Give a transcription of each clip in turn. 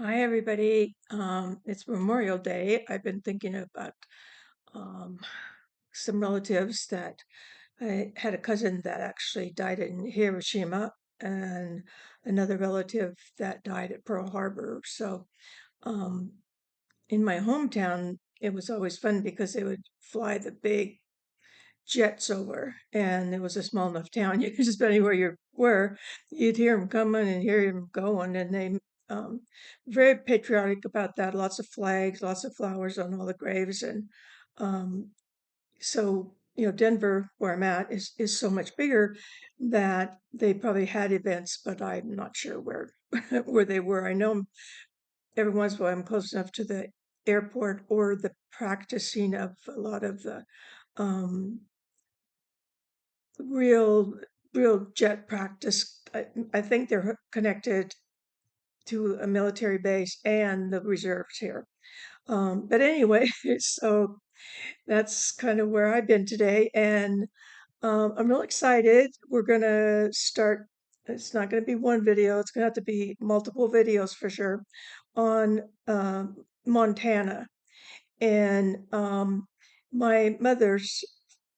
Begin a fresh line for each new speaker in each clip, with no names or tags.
Hi, everybody. It's Memorial Day. I've been thinking about um, some relatives that I had a cousin that actually died in Hiroshima and another relative that died at Pearl Harbor. So, um, in my hometown, it was always fun because they would fly the big jets over, and it was a small enough town. You could just anywhere you were, you'd hear them coming and hear them going, and they um, very patriotic about that. Lots of flags, lots of flowers on all the graves, and um, so Denver, where I'm at, is so much bigger that they probably had events, but I'm not sure where where they were. I know every once in a while I'm close enough to the airport or the practicing of a lot of the um, real real jet practice. I think they're connected to a military base and the reserves here. But anyway, so that's kind of where I've been today, and I'm real excited. We're gonna start. It's not going to be one video. It's going to have to be multiple videos for sure on Montana. And my mother's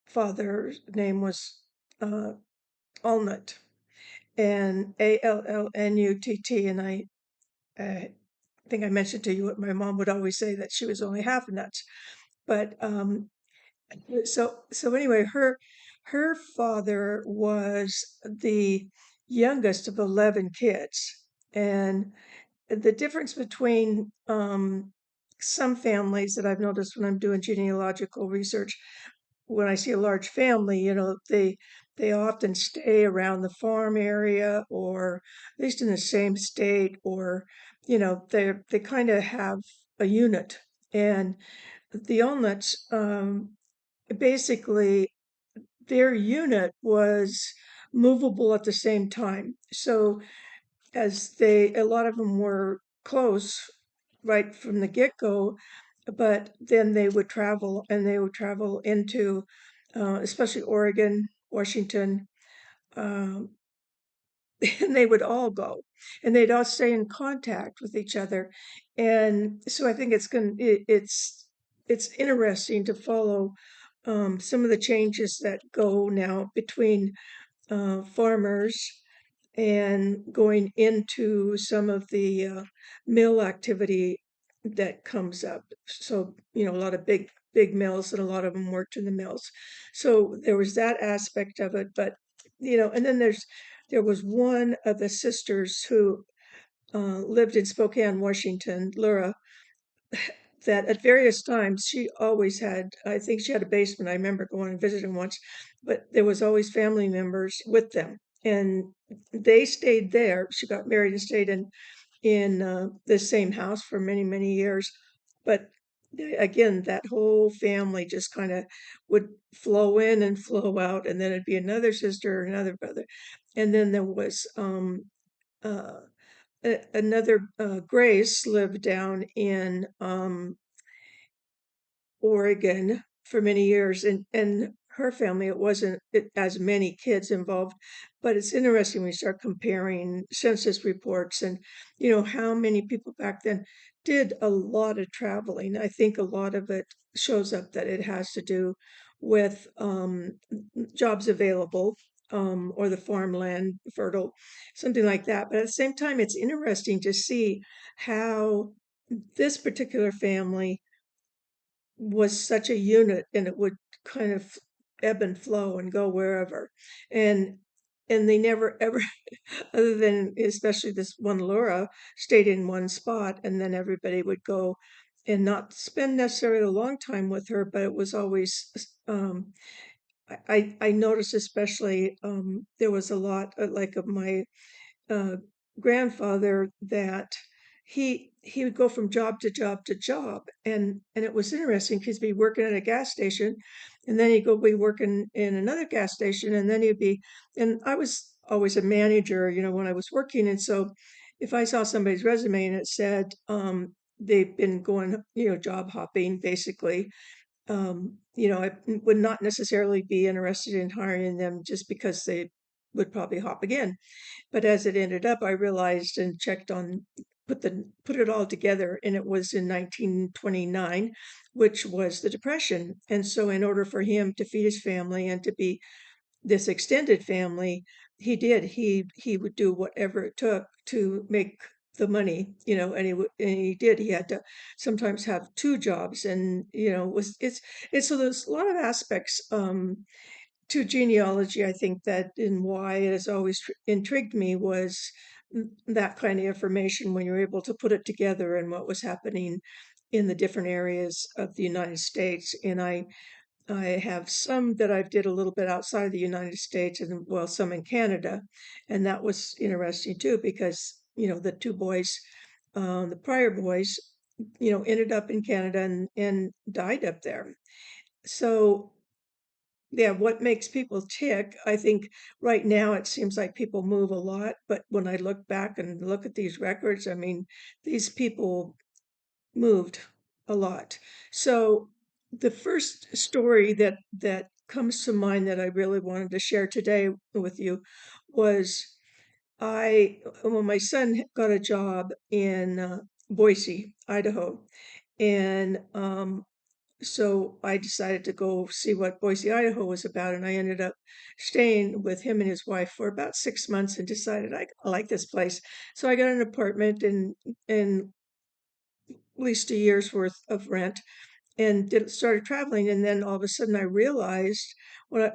father's name was uh, ALLNUTT, and ALLNUTT. And I think I mentioned to you what my mom would always say, that she was only half nuts. But so anyway, her father was the youngest of 11 kids, and the difference between some families that I've noticed when I'm doing genealogical research, when I see a large family, they often stay around the farm area, or at least in the same state, or they kind of have a unit. And the Olnuts, basically, their unit was movable at the same time. So as a lot of them were close right from the get-go, but then they would travel, and they would travel into especially Oregon, Washington, um, and they would all go, and they'd all stay in contact with each other. And so I think it's interesting to follow some of the changes that go now between farmers and going into some of the mill activity that comes up. So, a lot of big mills, and a lot of them worked in the mills. So there was that aspect of it. But, and then there was one of the sisters who lived in Spokane, Washington, Laura, that at various times she always had, I think she had a basement. I remember going and visiting once, but there was always family members with them, and they stayed there. She got married and stayed in the same house for many, many years. But again, that whole family just kind of would flow in and flow out, and then it'd be another sister, another brother, and then there was uh, another Grace lived down in Oregon for many years, and her family, it wasn't as many kids involved. But it's interesting when you start comparing census reports, and how many people back then did a lot of traveling. I think a lot of it shows up that it has to do with jobs available, or the farmland fertile, something like that. But at the same time, it's interesting to see how this particular family was such a unit, and it would kind of ebb and flow and go wherever. And and they never ever other than especially this one Laura, stayed in one spot, and then everybody would go and not spend necessarily a long time with her. But it was always I noticed, especially there was a lot like of my uh, grandfather, that he would go from job to job to job, and it was interesting because he'd be working at a gas station, and then he'd go be working in another gas station, and then he'd be, and I was always a manager, when I was working, and so if I saw somebody's resume and it said they've been going, job hopping basically, I would not necessarily be interested in hiring them just because they would probably hop again. But as it ended up, I realized and checked on, put it all together, and it was in 1929, which was the Depression. And so, in order for him to feed his family and to be this extended family, he did. He would do whatever it took to make the money, and he did. He had to sometimes have two jobs, and was it's so there's a lot of aspects to genealogy. I think that and why it has always intrigued me was that kind of information when you're able to put it together and what was happening in the different areas of the United States. And I have some that I've did a little bit outside the United States and well, some in Canada. And that was interesting too, because, the two boys, the prior boys, ended up in Canada and died up there. So, yeah, what makes people tick? I think right now it seems like people move a lot, but when I look back and look at these records, I mean, these people moved a lot. So the first story that comes to mind that I really wanted to share today with you was when my son got a job in Boise, Idaho, and so I decided to go see what Boise, Idaho was about, and I ended up staying with him and his wife for about 6 months and decided I like this place. So I got an apartment and least a year's worth of rent and started traveling. And then all of a sudden, I realized,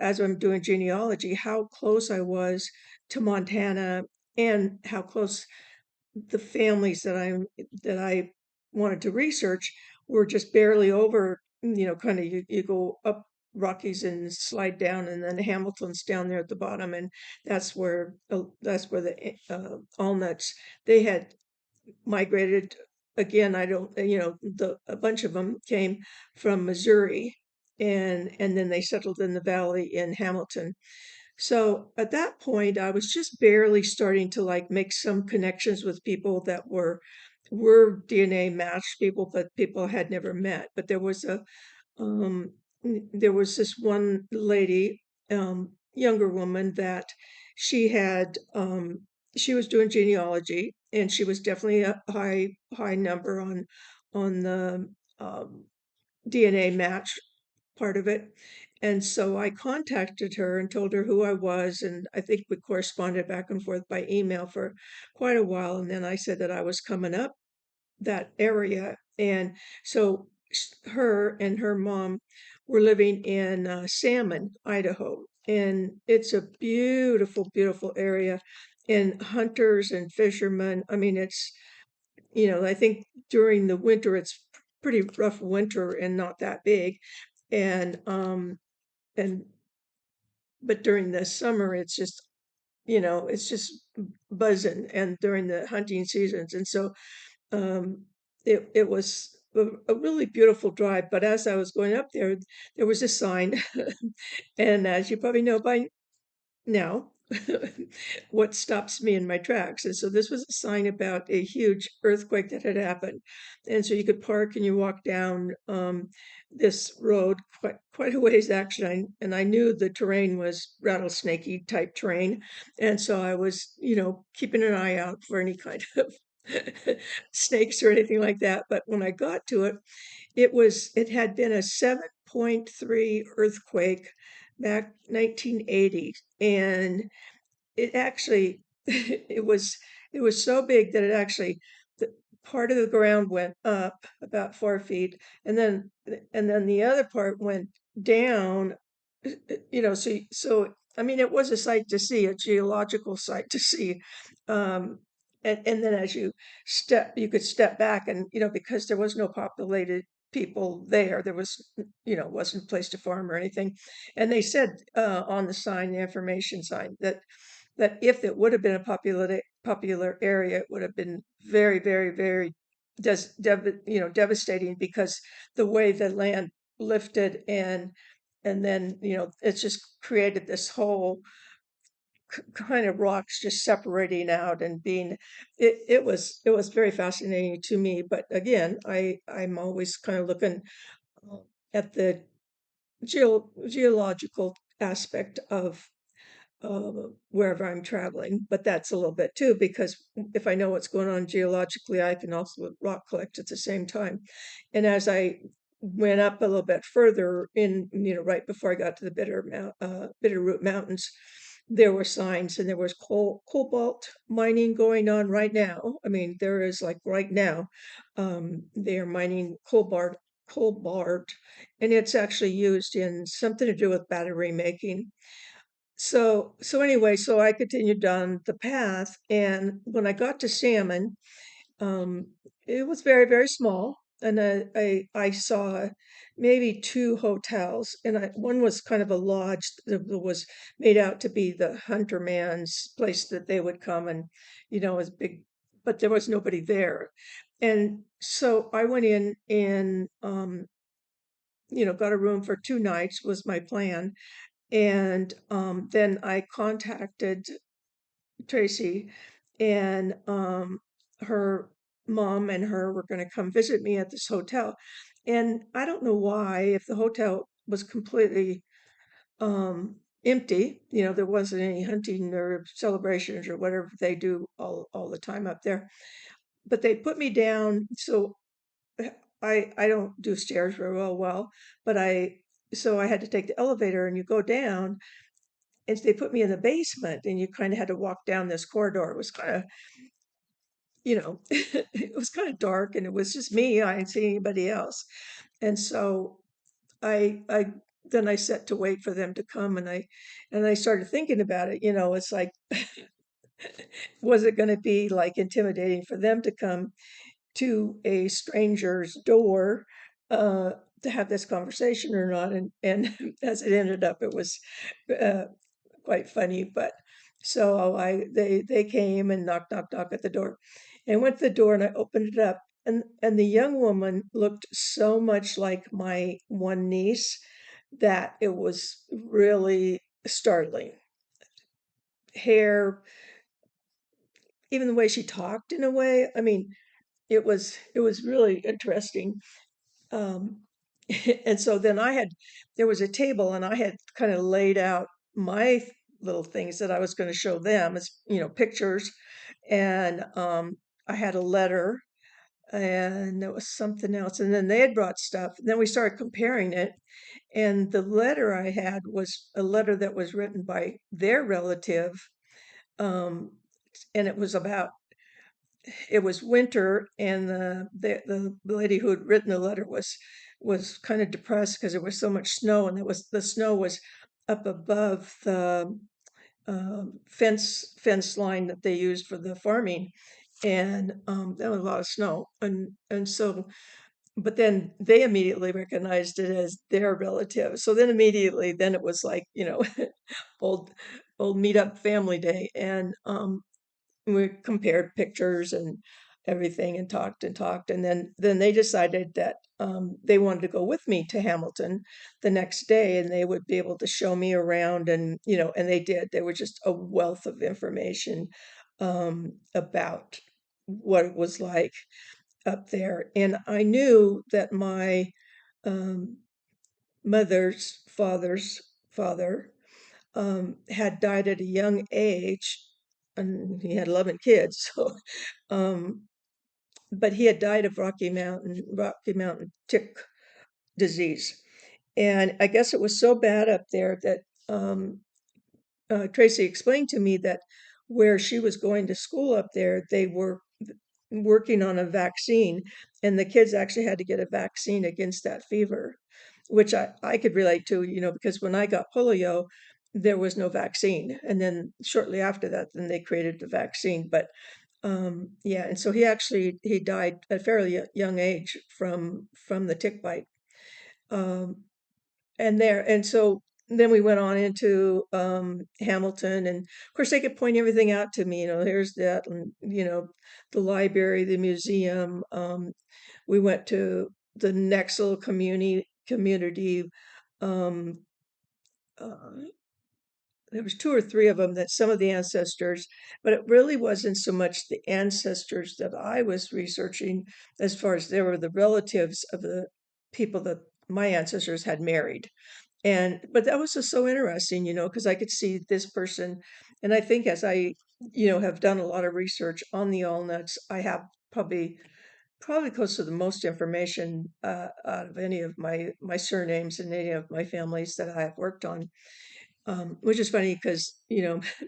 as I'm doing genealogy, how close I was to Montana and how close the families that I wanted to research were just barely over. Kind of you go up Rockies and slide down, and then Hamilton's down there at the bottom, and that's where the Allnuts they had migrated again. I don't, a bunch of them came from Missouri and then they settled in the valley in Hamilton. So at that point, I was just barely starting to like make some connections with people that were DNA matched people, but people I had never met. But um, there was this one lady, younger woman that she had, she was doing genealogy, and she was definitely a high number on the DNA match part of it. And so I contacted her and told her who I was, and I think we corresponded back and forth by email for quite a while. And then I said that I was coming up that area. And so her and her mom were living in Salmon, Idaho. And it's a beautiful, beautiful area. And hunters and fishermen, I mean, I think during the winter, it's pretty rough winter and not that big. And, and, but during the summer, it's just buzzing and during the hunting seasons. And so um, it was a really beautiful drive. But as I was going up there, there was a sign, and as you probably know by now, what stops me in my tracks. And so this was a sign about a huge earthquake that had happened. And so you could park and you walk down this road quite a ways actually. And I knew the terrain was rattlesnakey type terrain. And so I was, keeping an eye out for any kind of snakes or anything like that. But when I got to it, it had been a 7.3 earthquake back 1980, and it actually it was so big that it actually the part of the ground went up about 4 feet, and then the other part went down. So I mean, it was a sight to see, a geological sight to see. um and then as you could step back, and because there was no populated people there was wasn't a place to farm or anything. And they said on the sign, the information sign, that if it would have been a popular area, it would have been very, very, very devastating, because the way the land lifted, and then it's just created this whole kind of rocks just separating out and being it was very fascinating to me. But again, I'm always kind of looking at the geological aspect uh, wherever I'm traveling. But that's a little bit too, because if I know what's going on geologically, I can also rock collect at the same time. And as I went up a little bit further in, right before I got to the Bitterroot Mountains, there were signs, and there was cobalt mining going on right now. I mean, there is, like, right now, they are mining cobalt, and it's actually used in something to do with battery making. So anyway, so I continued down the path, and when I got to Salmon, um, it was very, very small, and I saw maybe two hotels, and one was kind of a lodge that was made out to be the hunter man's place that they would come, and it was big, but there was nobody there. And so I went in and got a room for 2 nights was my plan. And then I contacted Tracy, and her mom and her were going to come visit me at this hotel. And I don't know why, if the hotel was completely empty, there wasn't any hunting or celebrations or whatever they do all the time up there. But they put me down. So I don't do stairs very well, but so I had to take the elevator, and you go down, and they put me in the basement, and you kind of had to walk down this corridor. It was kind of, it was kind of dark, and it was just me. I didn't see anybody else. And so I then I set to wait for them to come, and I started thinking about it. It's like, was it going to be like intimidating for them to come to a stranger's door uh, to have this conversation or not? And as it ended up, it was uh, quite funny. But so they came and knock at the door, and went to the door, and I opened it up, and the young woman looked so much like my one niece that it was really startling. Hair, even the way she talked, in a way. I mean, it was really interesting. Um, and so then there was a table, and I had kind of laid out my little things that I was going to show them as, pictures. And I had a letter, and there was something else. And then they had brought stuff. And then we started comparing it. And the letter I had was a letter that was written by their relative. Um, and it was winter, and the lady who had written the letter was kind of depressed because there was so much snow, and the snow was up above the fence line that they used for the farming. And there was a lot of snow, and so, but then they immediately recognized it as their relative. So then immediately, then it was like, old old meet up family day. And we compared pictures and everything, and talked, and then they decided that they wanted to go with me to Hamilton the next day, and they would be able to show me around. And and they did. There was just a wealth of information about what it was like up there. And I knew that my um, mother's father's father had died at a young age, and he had 11 kids. So, um, but he had died of Rocky Mountain tick disease. And I guess it was so bad up there that Tracy explained to me that where she was going to school up there, they were working on a vaccine, and the kids actually had to get a vaccine against that fever, which I could relate to, because when I got polio, there was no vaccine. And then shortly after that, then they created the vaccine. But yeah, and so he died at a fairly young age from the tick bite. Um, and so then we went on into Hamilton, and of course they could point everything out to me. Here's that, and the library, the museum. We went to the next little community. Um, uh, there was two or three of them, that some of the ancestors, but it really wasn't so much the ancestors that I was researching, as far as they were the relatives of the people that my ancestors had married. And but that was just so interesting, because I could see this person, and I think as I, have done a lot of research on the ALLNUTTs, I have probably close to the most information out of any of my surnames and any of my families that I have worked on. Which is funny because,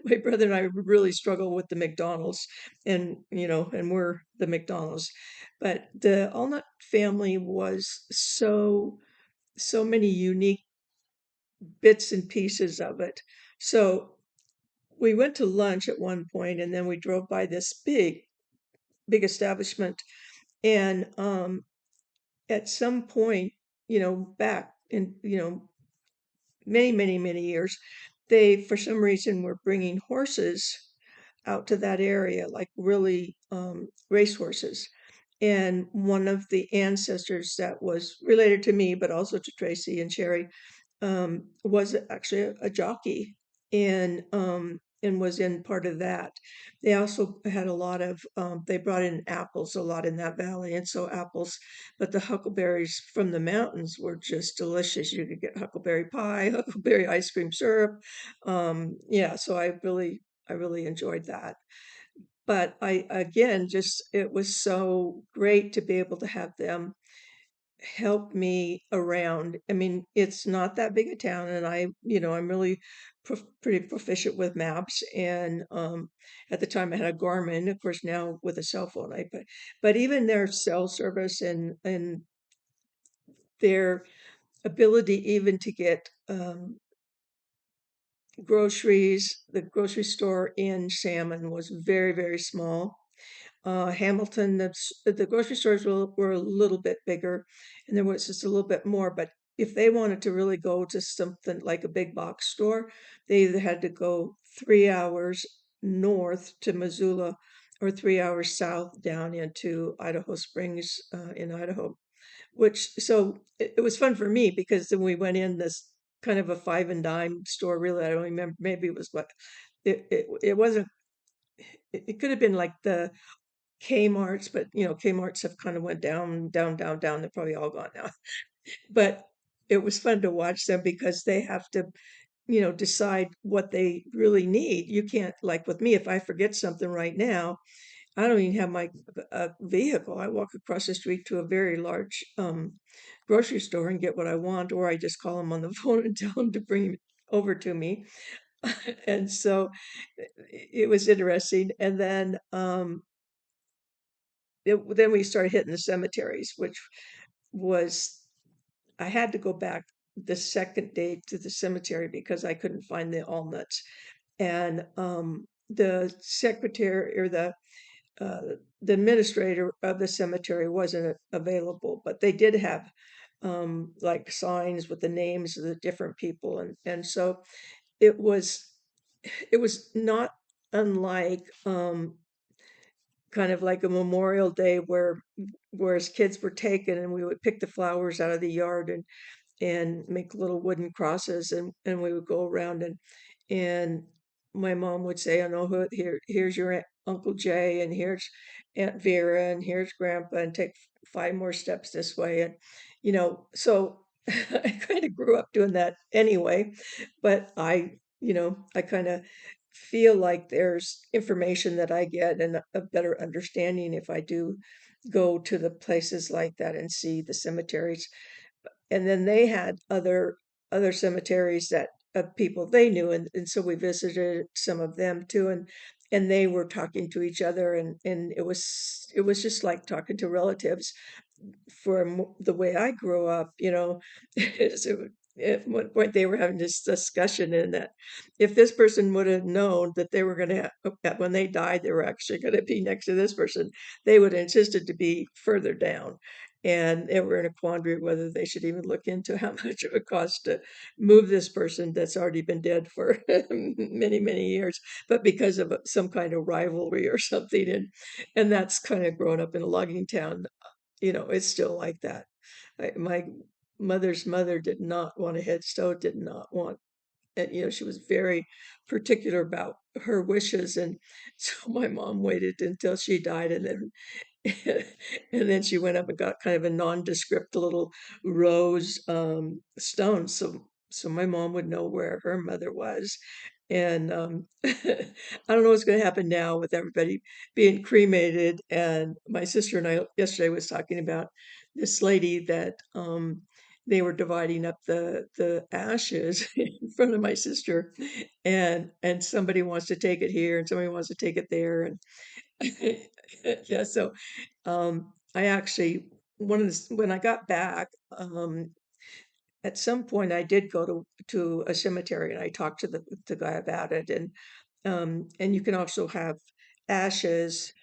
my brother and I really struggle with the McDonald's, and, and we're the McDonald's. But the Allnut family was so many unique bits and pieces of it. So we went to lunch at one point, and then we drove by this big establishment. And at some point, back in, many years, they, for some reason, were bringing horses out to that area, like really racehorses. And one of the ancestors that was related to me, but also to Tracy and Sherry, was actually a jockey, and was in part of that. They also had a lot of they brought in apples a lot in that valley, and so apples, but the huckleberries from the mountains were just delicious. You could get huckleberry pie, huckleberry ice cream syrup. Yeah, so I really enjoyed that. But I again, just it was so great to be able to have them help me around. I mean, it's not that big a town, and I'm really pretty proficient with maps. And at the time, I had a Garmin. Of course, now with a cell phone, but even their cell service and their ability even to get groceries. The grocery store in Salmon was very small. Hamilton, the grocery stores were a little bit bigger, and there was just a little bit more. But if they wanted to really go to something like a big box store, they either had to go 3 hours north to Missoula or 3 hours south down into Idaho Springs, in Idaho. Which so it was fun for me because then we went in this kind of a five and dime store. Really, I don't remember. Maybe it was what it wasn't. It could have been like the Kmart's, but Kmart's have kind of went down. They're probably all gone now. But it was fun to watch them because they have to, decide what they really need. You can't, like with me, if I forget something right now, I don't even have my vehicle. I walk across the street to a very large grocery store and get what I want, or I just call them on the phone and tell them to bring it over to me. And so it was interesting. And then we started hitting the cemeteries, which was I had to go back the second day to the cemetery because I couldn't find the ALLNUTTs. And the secretary or uh, the administrator of the cemetery wasn't available, but they did have like signs with the names of the different people, and so it was it was not unlike kind of like a Memorial Day where as kids were taken and we would pick the flowers out of the yard and make little wooden crosses, and we would go around, and my mom would say, I know who here's your Uncle Jay, and here's Aunt Vera, and here's Grandpa, and take five more steps this way. And so I kind of grew up doing that anyway, but I kind of feel like there's information that I get and a better understanding if I do go to the places like that and see the cemeteries. And then they had other cemeteries that of people they knew, and so we visited some of them too, and they were talking to each other, and it was just like talking to relatives from the way I grew up, so at one point they were having this discussion, and that if this person would have known that they were going to that when they died they were actually going to be next to this person, they would have insisted to be further down. And they were in a quandary whether they should even look into how much it would cost to move this person that's already been dead for many years, but because of some kind of rivalry or something. And that's kind of grown up in a logging town. It's still like that. My mother's mother did not want a headstone, did not want, and she was very particular about her wishes, and so my mom waited until she died, and then and then she went up and got kind of a nondescript little rose stone. So so my mom would know where her mother was. And I don't know what's going to happen now with everybody being cremated. And my sister and I yesterday was talking about this lady that they were dividing up the ashes in front of my sister, and somebody wants to take it here and somebody wants to take it there, and yeah. So I actually one of the when I got back. At some point I did go to a cemetery and I talked to the guy about it, and you can also have ashes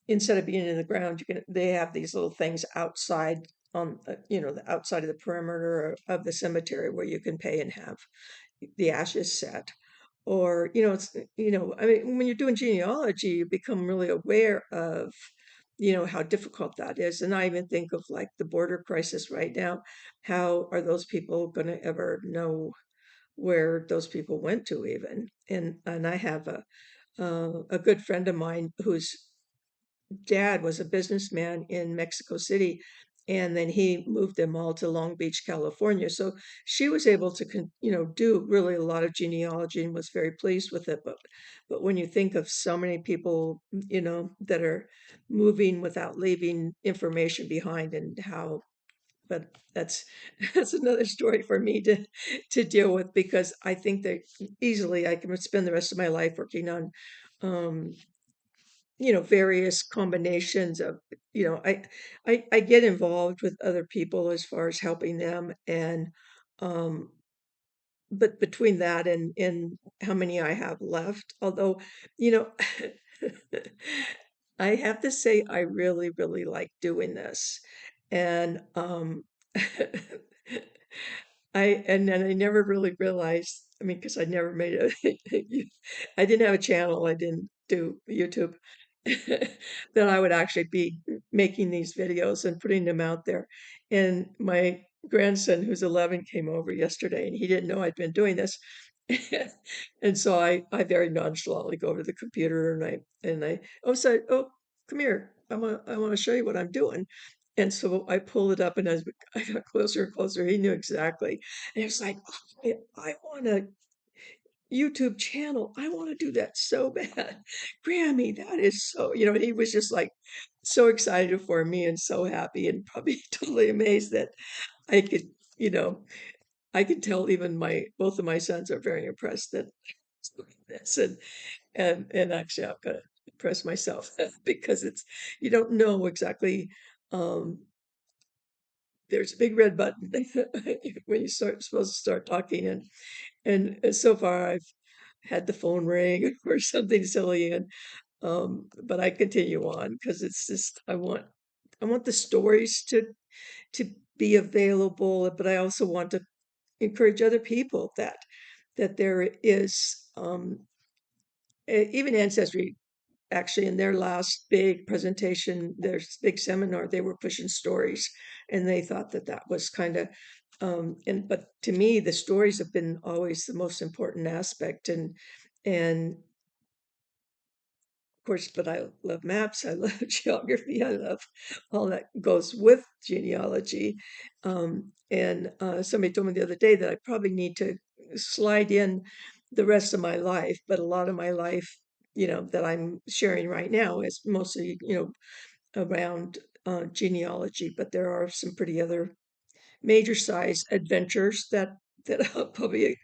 instead of being in the ground. You can They have these little things outside on the outside of the perimeter of the cemetery where you can pay and have the ashes set. Or it's I mean, when you're doing genealogy, you become really aware of how difficult that is. And I even think of like the border crisis right now. How are those people going to ever know where those people went to even? And I have a good friend of mine whose dad was a businessman in Mexico City, and then he moved them all to Long Beach, California. So she was able to, do really a lot of genealogy and was very pleased with it. But when you think of so many people, that are moving without leaving information behind, and how, but that's that's another story for me to deal with, because I think that easily I can spend the rest of my life working on um, various combinations of, I get involved with other people as far as helping them, and um but between that and how many I have left, although, you know, I have to say I really, really like doing this. And and then I never really realized, I mean, because I never made a I didn't have a channel, I didn't do YouTube, that I would actually be making these videos and putting them out there. And my grandson, who's 11, came over yesterday and he didn't know I'd been doing this. And so I very nonchalantly go over to the computer and I said, "Oh, come here. I want to show you what I'm doing." And so I pulled it up, and as I got closer and closer, he knew exactly. And it was like, "Oh, I want a YouTube channel. I want to do that so bad. Grammy, that is so," and he was just like so excited for me and so happy and probably totally amazed that I could, you know, I could tell even both of my sons are very impressed that I was doing this. And actually I'm gonna impress myself because you don't know exactly. um there's a big red button when you start supposed to start talking, and so far I've had the phone ring or something silly, and but I continue on because it's just I want the stories to be available, but I also want to encourage other people that there is even Ancestry actually in their last big presentation, their big seminar, they were pushing stories, and they thought that that was kind of but to me the stories have been always the most important aspect. And of course, but I love maps, I love geography, I love all that goes with genealogy. And somebody told me the other day that I probably need to slide in the rest of my life, but a lot of my life, that I'm sharing right now is mostly, around genealogy, but there are some pretty other major size adventures that I'll probably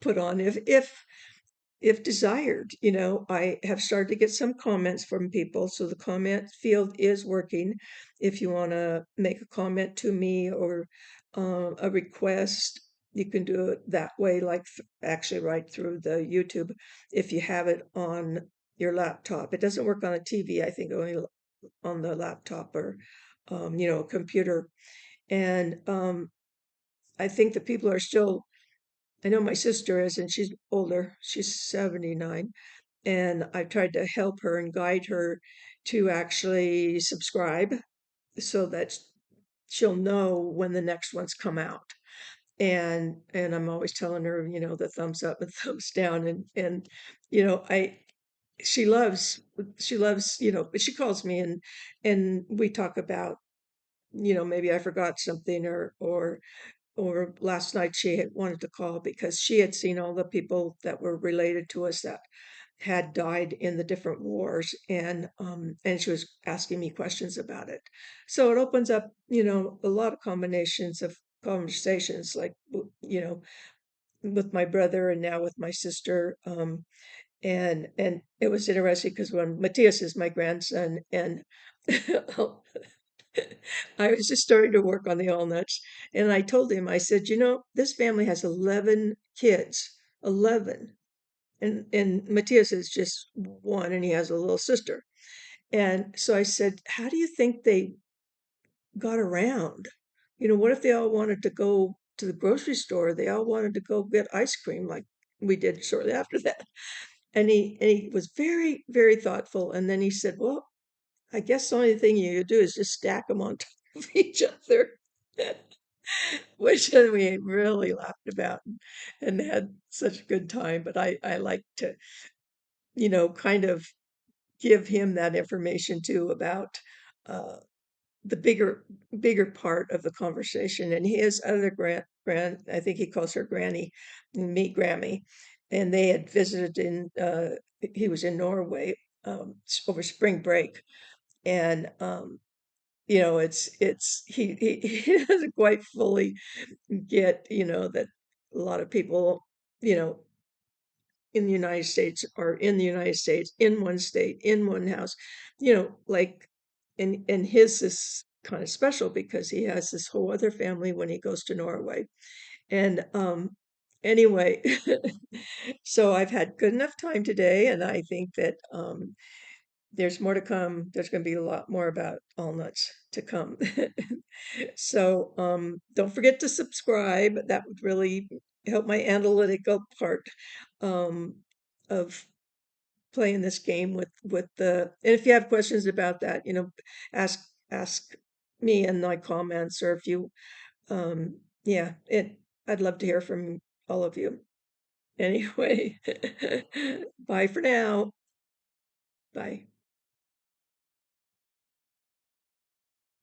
put on if desired. I have started to get some comments from people, so the comment field is working. If you want to make a comment to me or a request, you can do it that way, like actually right through the YouTube if you have it on your laptop. It doesn't work on a TV, I think only on the laptop or a computer. And I think the people are still, I know my sister is, and she's older, she's 79, and I've tried to help her and guide her to actually subscribe so that she'll know when the next ones come out. And I'm always telling her, the thumbs up and thumbs down, and I she loves but she calls me and we talk about, maybe I forgot something, or or last night she had wanted to call because she had seen all the people that were related to us that had died in the different wars, and she was asking me questions about it. So it opens up, a lot of combinations of conversations, like, with my brother and now with my sister. And it was interesting because when Matthias is my grandson, and I was just starting to work on the ALLNUTTs, and I told him, I said, this family has 11 kids, 11. And Matthias is just one, and he has a little sister. And so I said, how do you think they got around? What if they all wanted to go to the grocery store? They all wanted to go get ice cream like we did shortly after that. And he was very, very thoughtful. And then he said, well, I guess the only thing you do is just stack them on top of each other, which we really laughed about and had such a good time. But I like to, kind of give him that information too about uh, the bigger part of the conversation. And his other I think he calls her Granny, and me Grammy, and they had visited he was in Norway over spring break, and he doesn't quite fully get, that a lot of people, you know, in the United States are in the United States, in one state, in one house, like, and his is kind of special because he has this whole other family when he goes to Norway. And anyway, so I've had good enough time today, and I think that there's more to come. There's going to be a lot more about ALLNUTTs to come. So don't forget to subscribe. That would really help my analytical part um, of playing this game with the. And if you have questions about that, ask ask me in my comments, or if you, yeah, I'd love to hear from all of you. Anyway, bye for now. Bye.